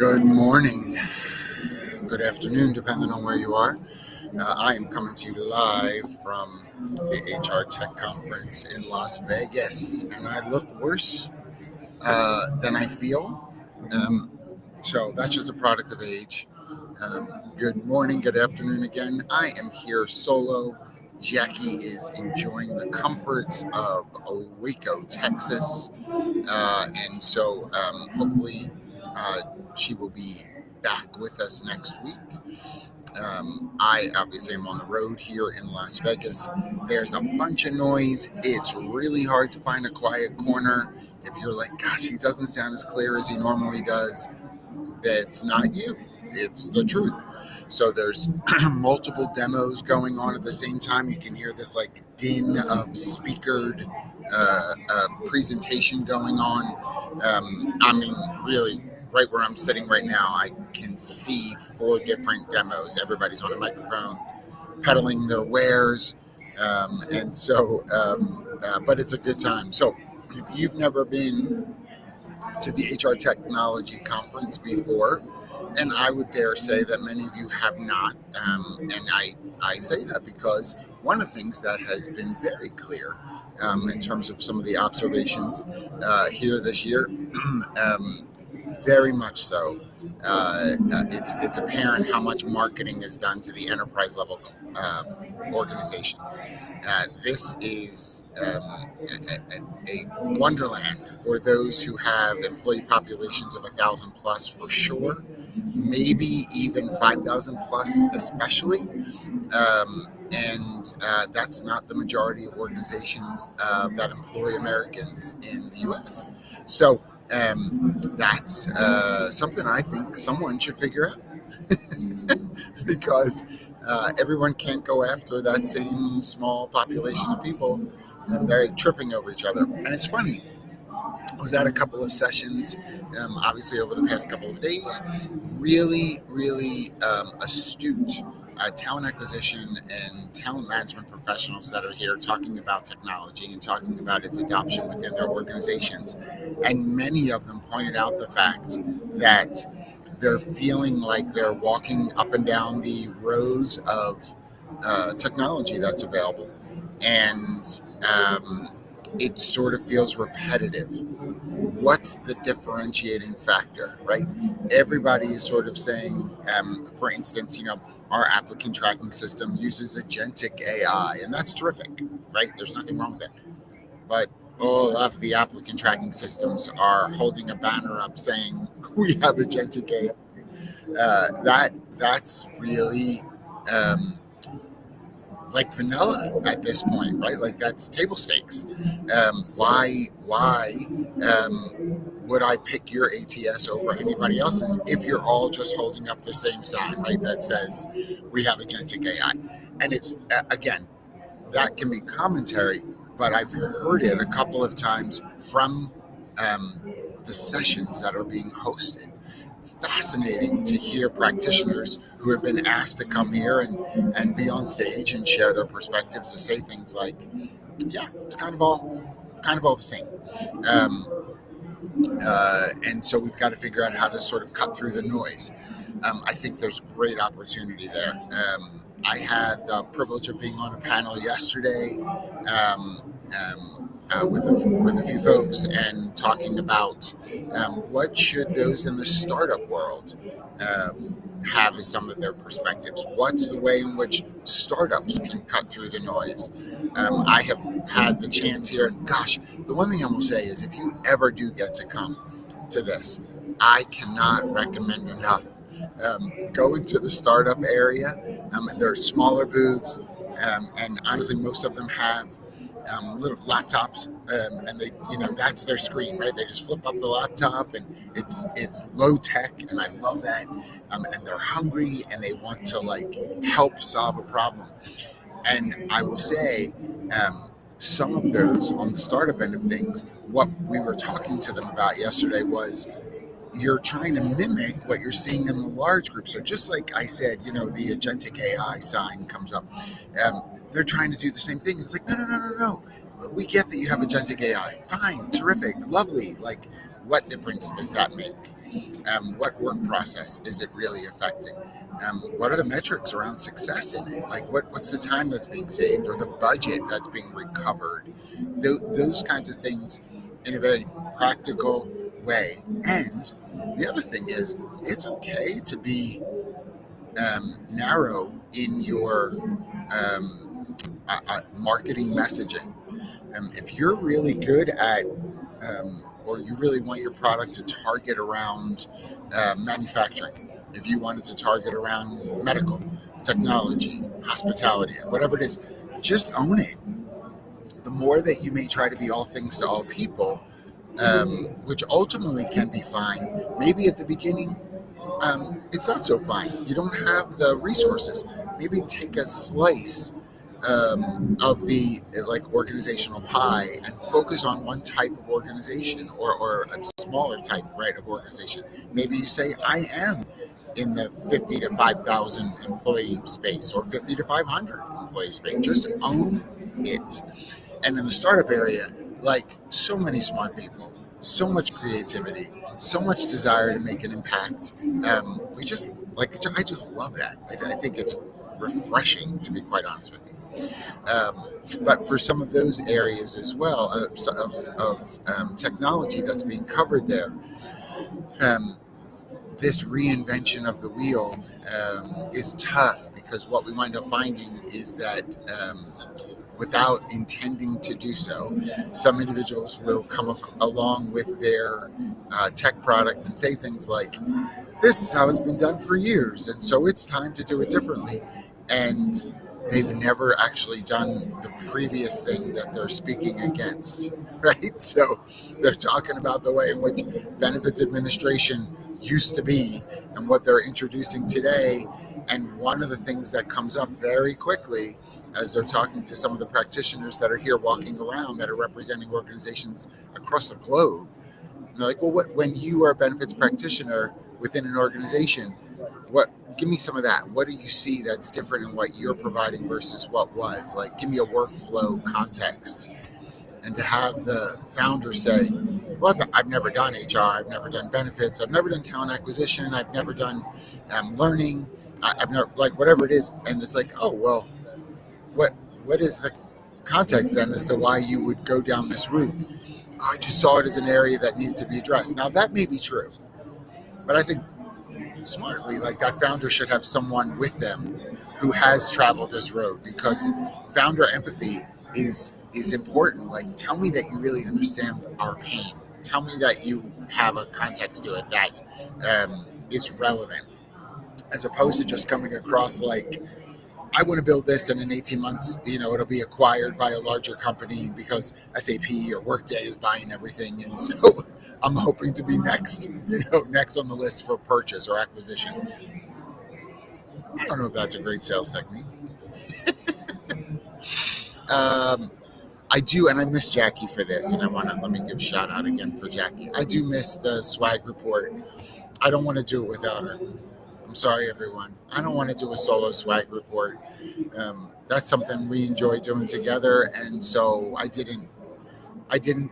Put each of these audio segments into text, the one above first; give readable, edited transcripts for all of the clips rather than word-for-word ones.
Good morning, good afternoon, depending on where you are. I am coming to you live from the HR Tech Conference in Las Vegas, and I look worse than I feel. Um, so that's just a product of age. Good morning, good afternoon again. I am here solo. Jackie is enjoying the comforts of Waco, Texas. And so hopefully she will be back with us next week. I obviously am on the road here in Las Vegas. There's a bunch of noise. It's really hard to find a quiet corner. If you're like, gosh, he doesn't sound as clear as he normally does, that's not you. It's the truth. So there's multiple demos going on at the same time. You can hear this like din of speakered presentation going on. I mean, really, right where I'm sitting right now, I can see 4 different demos. Everybody's on a microphone, peddling their wares. But it's a good time. So if you've never been to the HR Technology Conference before, and I would dare say that many of you have not. And I say that because one of the things that has been very clear in terms of some of the observations here this year, very much so, it's apparent how much marketing is done to the enterprise level organization. This is a wonderland for those who have employee populations of 1,000 plus for sure, maybe even 5,000 plus, especially. And that's not the majority of organizations that employ Americans in the U.S. So that's something I think someone should figure out because everyone can't go after that same small population of people, and they're tripping over each other. And it's funny. I was at a couple of sessions, obviously over the past couple of days, really astute talent acquisition and talent management professionals that are here talking about technology and talking about its adoption within their organizations. And many of them pointed out the fact that they're feeling like they're walking up and down the rows of technology that's available. And it sort of feels repetitive. What's the differentiating factor, right? Everybody is sort of saying, for instance, our applicant tracking system uses agentic AI, and that's terrific, right? There's nothing wrong with it. But all of the applicant tracking systems are holding a banner up saying, we have agentic AI. That's really like vanilla at this point, right? Like that's table stakes. Why would I pick your ATS over anybody else's if you're all just holding up the same sign, right? That says we have agentic AI, and it's again that can be commentary, but I've heard it a couple of times from the sessions that are being hosted. Fascinating to hear practitioners who have been asked to come here and be on stage and share their perspectives to say things like, yeah, it's kind of all the same. And so we've got to figure out how to sort of cut through the noise. I think there's great opportunity there. I had the privilege of being on a panel yesterday with a few folks and talking about what should those in the startup world have as some of their perspectives. What's the way in which startups can cut through the noise? I have had the chance here, and gosh, the one thing I will say is if you ever do get to come to this, I cannot recommend enough going to the startup area. There are smaller booths, and honestly, most of them have little laptops, and they, that's their screen, right? They just flip up the laptop, and it's low tech, and I love that. And they're hungry, and they want to help solve a problem. And I will say, some of those on the startup end of things, what we were talking to them about yesterday was you're trying to mimic what you're seeing in the large group. So just like I said, the agentic AI sign comes up. They're trying to do the same thing. It's like, no. We get that you have agentic AI. Fine, terrific, lovely. Like, what difference does that make? What work process is it really affecting? What are the metrics around success in it? Like what's the time that's being saved or the budget that's being recovered? Those kinds of things in a very practical way. And the other thing is, it's okay to be narrow in your marketing messaging. If you're really good at, or you really want your product to target around manufacturing, if you wanted to target around medical, technology, hospitality, whatever it is, just own it. The more that you may try to be all things to all people, which ultimately can be fine, maybe at the beginning it's not so fine. You don't have the resources. Maybe take a slice of the like organizational pie and focus on one type of organization or a smaller type, right, of organization. Maybe you say, I am in the 50 to 5,000 employee space or 50 to 500 employee space. Just own it. And in the startup area, like so many smart people, so much creativity, so much desire to make an impact. We just like, I just love that. I think it's refreshing, to be quite honest with you. But for some of those areas as well of technology that's being covered there, this reinvention of the wheel is tough, because what we wind up finding is that without intending to do so, some individuals will come along with their tech product and say things like, this is how it's been done for years, and so it's time to do it differently. And they've never actually done the previous thing that they're speaking against, right? So they're talking about the way in which benefits administration used to be and what they're introducing today. And one of the things that comes up very quickly as they're talking to some of the practitioners that are here walking around that are representing organizations across the globe, they're like, well, when you are a benefits practitioner within an organization, give me some of that. What do you see that's different in what you're providing versus what was? Like, give me a workflow context. And to have the founder say, well, I've never done HR, I've never done benefits, I've never done talent acquisition, I've never done learning, I've never, like, whatever it is. And it's like, oh, well, what is the context then as to why you would go down this route? I just saw it as an area that needed to be addressed. Now, that may be true, but I think smartly, like, that founder should have someone with them who has traveled this road, because founder empathy is important. Like, tell me that you really understand our pain. Tell me that you have a context to it that is relevant, as opposed to just coming across like, I want to build this, and in 18 months, it'll be acquired by a larger company because SAP or Workday is buying everything. And so I'm hoping to be next on the list for purchase or acquisition. I don't know if that's a great sales technique. I do, and I miss Jackie for this, and let me give a shout out again for Jackie. I do miss the swag report. I don't want to do it without her. I'm sorry, everyone. I don't want to do a solo swag report. That's something we enjoy doing together, and so I didn't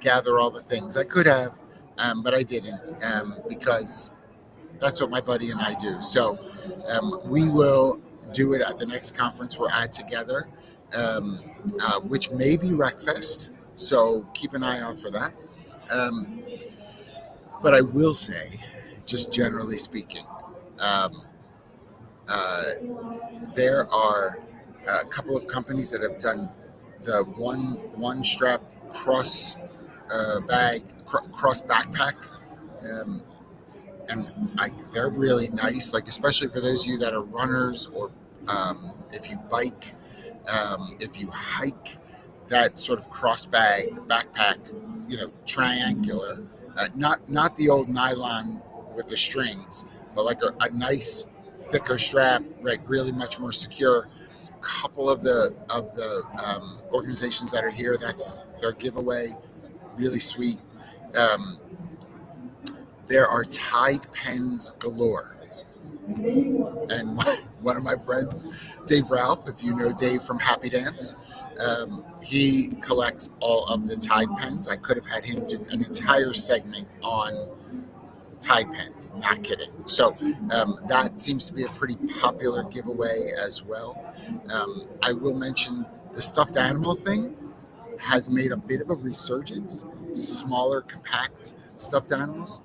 gather all the things. I could have, but I didn't, because that's what my buddy and I do. So we will do it at the next conference we're at together, which may be RecFest. So keep an eye out for that. But I will say, just generally speaking, there are a couple of companies that have done the one strap cross backpack, and they're really nice. Like, especially for those of you that are runners, or if you bike, if you hike, that sort of cross backpack, triangular, not the old nylon with the strings, but like a nice thicker strap, right? Really much more secure. A couple of the organizations that are here, that's their giveaway. Really sweet. There are Tide pens galore. And one of my friends, Dave Ralph, if you know Dave from Happy Dance, he collects all of the Tide pens. I could have had him do an entire segment on Tide pens. Not kidding. So that seems to be a pretty popular giveaway as well. I will mention the stuffed animal thing has made a bit of a resurgence. Smaller, compact stuffed animals.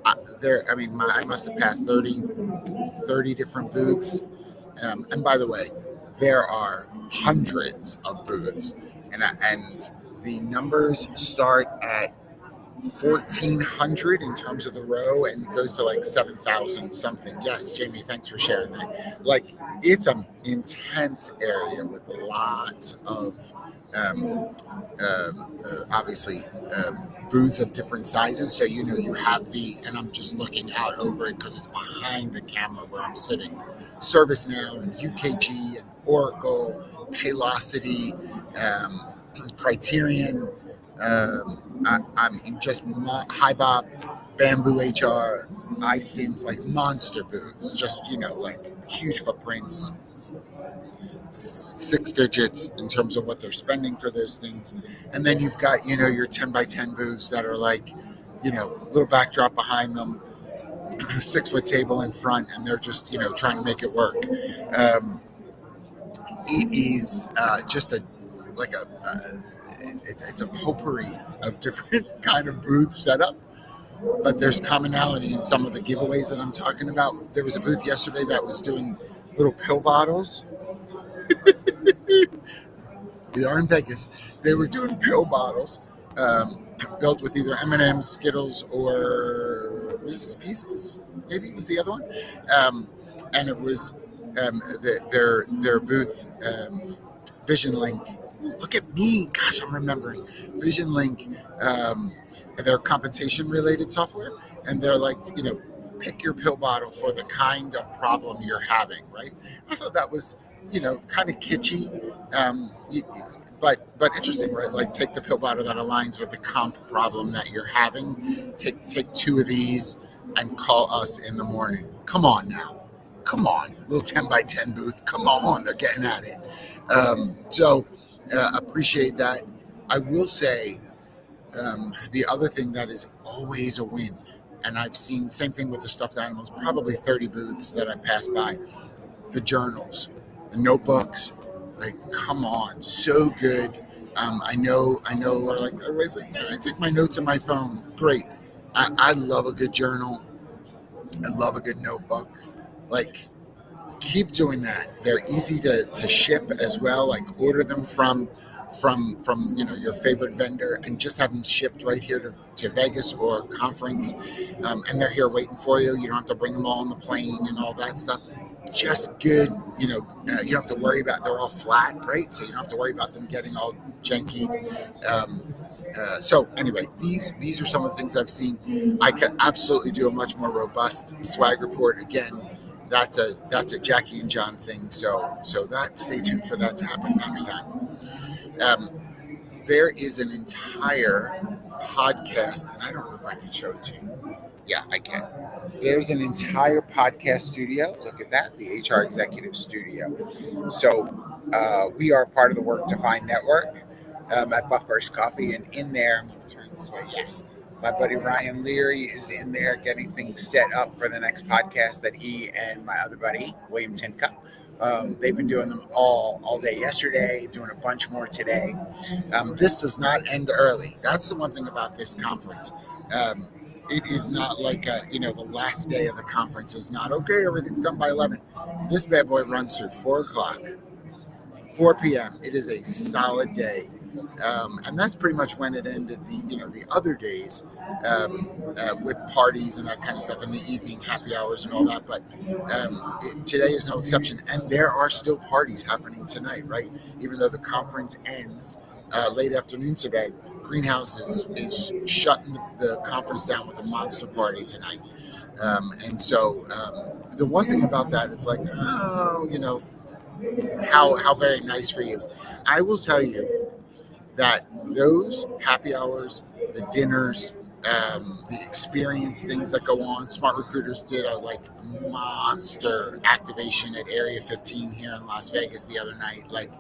I must have passed 30 different booths. And by the way, there are hundreds of booths, and the numbers start at 1,400 in terms of the row, and it goes to like 7,000 something. Yes, Jamie, thanks for sharing that. Like, it's an intense area with lots of obviously booths of different sizes. So you have and I'm just looking out over it because it's behind the camera where I'm sitting. ServiceNow and UKG and Oracle, Paylocity, Criterion. I'm in just HiBop, Bamboo HR, iSint, like monster booths. Just like huge footprints, 6 digits in terms of what they're spending for those things. And then you've got, your 10 by 10 booths that are like, little backdrop behind them, 6-foot table in front, and they're just, trying to make it work. It is just it's a potpourri of different kind of booth setup, but there's commonality in some of the giveaways that I'm talking about. There was a booth yesterday that was doing little pill bottles. We are in Vegas. They were doing pill bottles filled with either M&M's, Skittles, or Reese's Pieces. Maybe was the other one. And it was their booth, Vision Link. Look at me. Gosh, I'm remembering. Vision Link, their compensation-related software. And they're like, pick your pill bottle for the kind of problem you're having, right? I thought that was, kind of kitschy, but interesting, right? Like, take the pill bottle that aligns with the comp problem that you're having. Take 2 of these and call us in the morning. Come on now. Come on. Little 10 by 10 booth. Come on. They're getting at it. So appreciate that. I will say the other thing that is always a win, and I've seen same thing with the stuffed animals, probably 30 booths that I've passed by, the journals, the notebooks. Like, come on, so good. I know we're like, everybody's like, yeah, I take my notes on my phone. Great. I love a good journal. I love a good notebook. Like, keep doing that. They're easy to ship as well. Like, order them from your favorite vendor and just have them shipped right here to Vegas or conference, and they're here waiting for you. You don't have to bring them all on the plane and all that stuff. Just good. You don't have to worry about, they're all flat, right? So you don't have to worry about them getting all janky. So anyway, these are some of the things I've seen. I could absolutely do a much more robust swag report. Again, that's a Jackie and John thing. So that, stay tuned for that to happen next time. There is an entire podcast, and I don't know if I can show it to you. Yeah, I can. There's an entire podcast studio. Look at that, the HR Executive Studio. So we are part of the Work Defined Network at Buffers Coffee, and in there, I'm going to turn this way. Yes, my buddy Ryan Leary is in there getting things set up for the next podcast that he and my other buddy William Tincup. They've been doing them all day yesterday, doing a bunch more today. This does not end early. That's the one thing about this conference. It is not like the last day of the conference is not okay. Everything's done by 11. This bad boy runs through 4 o'clock, 4 p.m. It is a solid day, and that's pretty much when it ended. The other days with parties and that kind of stuff in the evening, happy hours and all that. But today is no exception, and there are still parties happening tonight, right? Even though the conference ends late afternoon today, Greenhouse is shutting the conference down with a monster party tonight. And so the one thing about that is like, how very nice for you. I will tell you that those happy hours, the dinners, the experience things that go on. Smart Recruiters did a monster activation at Area 15 here in Las Vegas the other night. Like,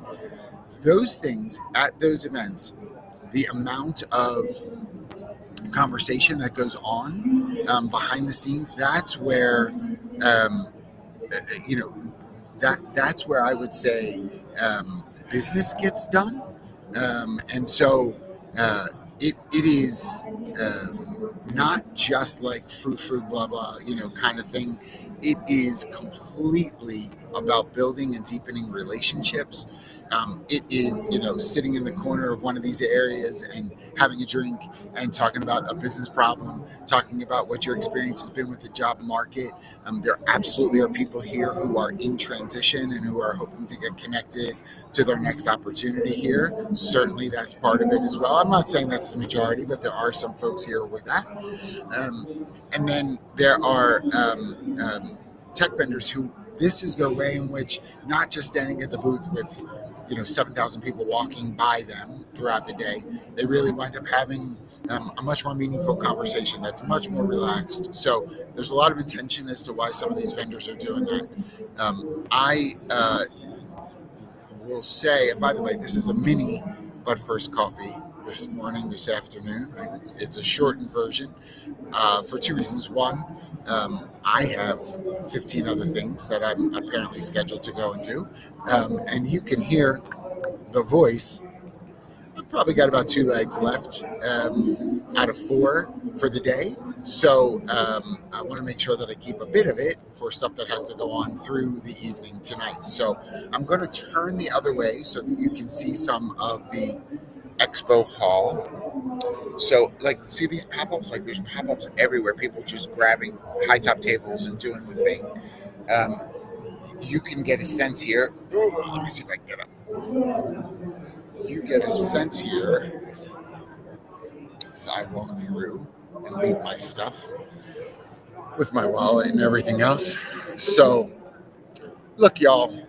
those things at those events, the amount of conversation that goes on behind the scenes. That's where um, you know that's where I would say business gets done. And so it is not just like fruit, blah, blah, kind of thing. It is completely about building and deepening relationships. It is, sitting in the corner of one of these areas and having a drink and talking about a business problem, talking about what your experience has been with the job market. There absolutely are people here who are in transition and who are hoping to get connected to their next opportunity here. Certainly, that's part of it as well. I'm not saying that's the majority, but there are some folks here with that. And then there are tech vendors who this is their way in which not just standing at the booth with 7,000 people walking by them throughout the day, they really wind up having a much more meaningful conversation that's much more relaxed. So there's a lot of intention as to why some of these vendors are doing that. I will say, and by the way, this is a mini But First coffee this afternoon. Right? It's a shortened version for two reasons. One, I have 15 other things that I'm apparently scheduled to go and do. And you can hear the voice. I've probably got about two legs left out of four for the day. So I want to make sure that I keep a bit of it for stuff that has to go on through the evening tonight. So I'm going to turn the other way so that you can see some of the expo hall. So, see these pop-ups? There's pop-ups everywhere. People just grabbing high-top tables and doing the thing. You can get a sense here. Ooh, let me see if I can get up. You get a sense here as I walk through and leave my stuff with my wallet and everything else. So, look, y'all.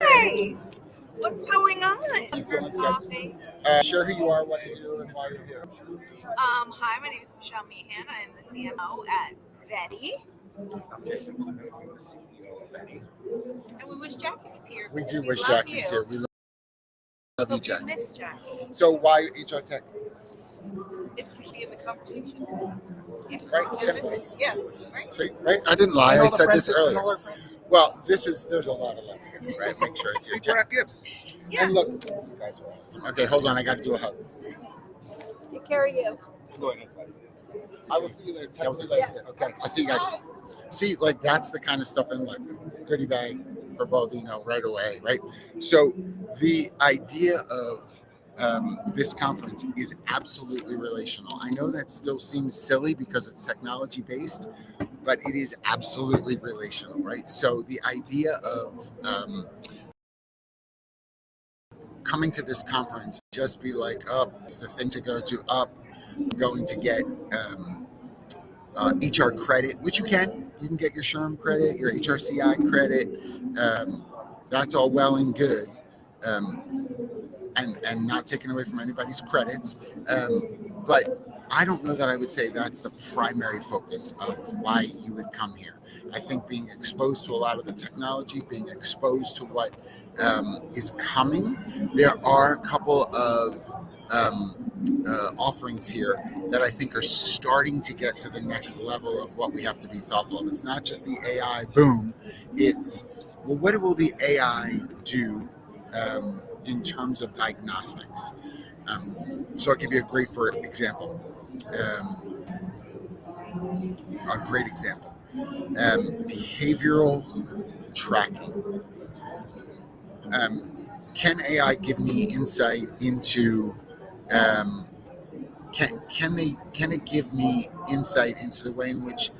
Hey, what's going on? Coffee. Share who you are, what you do, and why you're here. Hi, my name is Michelle Meehan. I am the CMO at Betty. I'm Jason Clement. I'm the CEO of Betty. And we wish Jackie was here. We do wish Jackie was here. We love you, Hope Jackie. you miss Jackie. So why HR Tech? It's the key of the conversation. Yeah. Right? Simple. Yeah. Right. So, right? I didn't lie. I said this earlier. Well, there's a lot of love here, right? Make sure it's here. Jack gifts. Yeah. And look, you guys are awesome. Okay, hold on. I got to do a hug. Take care of you. Go ahead. I will see you later. Text you later. Okay. I'll see you guys. See, that's the kind of stuff in goodie bag for Baldino right away, right? So the idea of this conference is absolutely relational. I know that still seems silly because it's technology based, but it is absolutely relational, right? So the idea of coming to this conference, just be it's the thing to go to, going to get HR credit, which you can. You can get your SHRM credit, your HRCI credit. That's all well and good. And not taken away from anybody's credits. But I don't know that I would say that's the primary focus of why you would come here. I think being exposed to a lot of the technology, being exposed to what is coming, there are a couple of offerings here that I think are starting to get to the next level of what we have to be thoughtful of. It's not just the AI boom. It's, well, what will the AI do in terms of diagnostics? So I'll give you a great example. Behavioral tracking. Can AI give me insight into? Can it give me insight into the way in which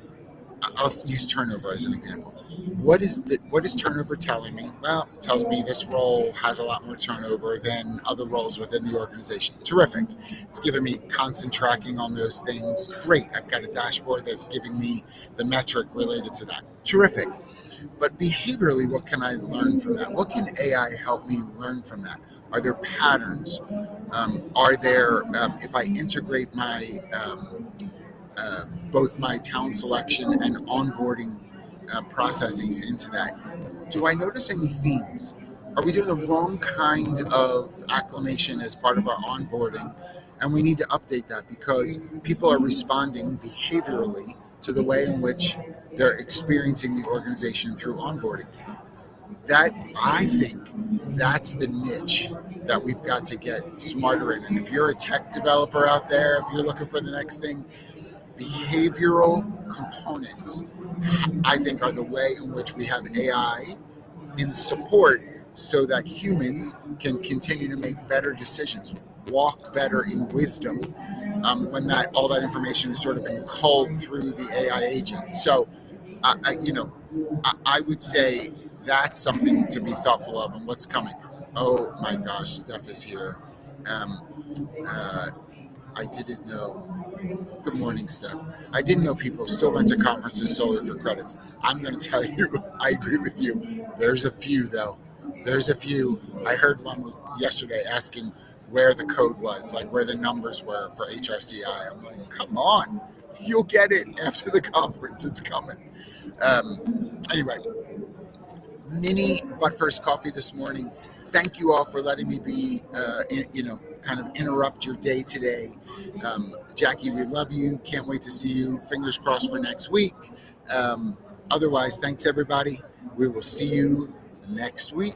I'll use turnover as an example. What is turnover telling me? Well, it tells me this role has a lot more turnover than other roles within the organization. Terrific. It's giving me constant tracking on those things. Great. I've got a dashboard that's giving me the metric related to that. Terrific. But behaviorally, what can I learn from that? What can AI help me learn from that? Are there patterns? Are there, if I integrate my both my talent selection and onboarding processes into that, do I notice any themes? are we doing the wrong kind of acclimation as part of our onboarding? And we need to update that because people are responding behaviorally to the way in which they're experiencing the organization through onboarding. That, I think, that's the niche that we've got to get smarter in. And if you're a tech developer out there, if you're looking for the next thing, behavioral components, I think, are the way in which we have AI in support so that humans can continue to make better decisions, walk better in wisdom, when that all that information has sort of been culled through the AI agent. So, I would say that's something to be thoughtful of and what's coming. Oh my gosh, Steph is here. Um, uh, I didn't know. Good morning, Steph. I didn't know people still went to conferences solely for credits. I'm going to tell you, I agree with you. There's a few, though. There's a few. I heard one was yesterday asking where the code was, like where the numbers were for HRCI. I'm like, come on. You'll get it after the conference. It's coming. Anyway, mini but first coffee this morning. Thank you all for letting me be, kind of interrupt your day today. Jackie, we love you. Can't wait to see you. Fingers crossed for next week. Otherwise, thanks everybody. We will see you next week.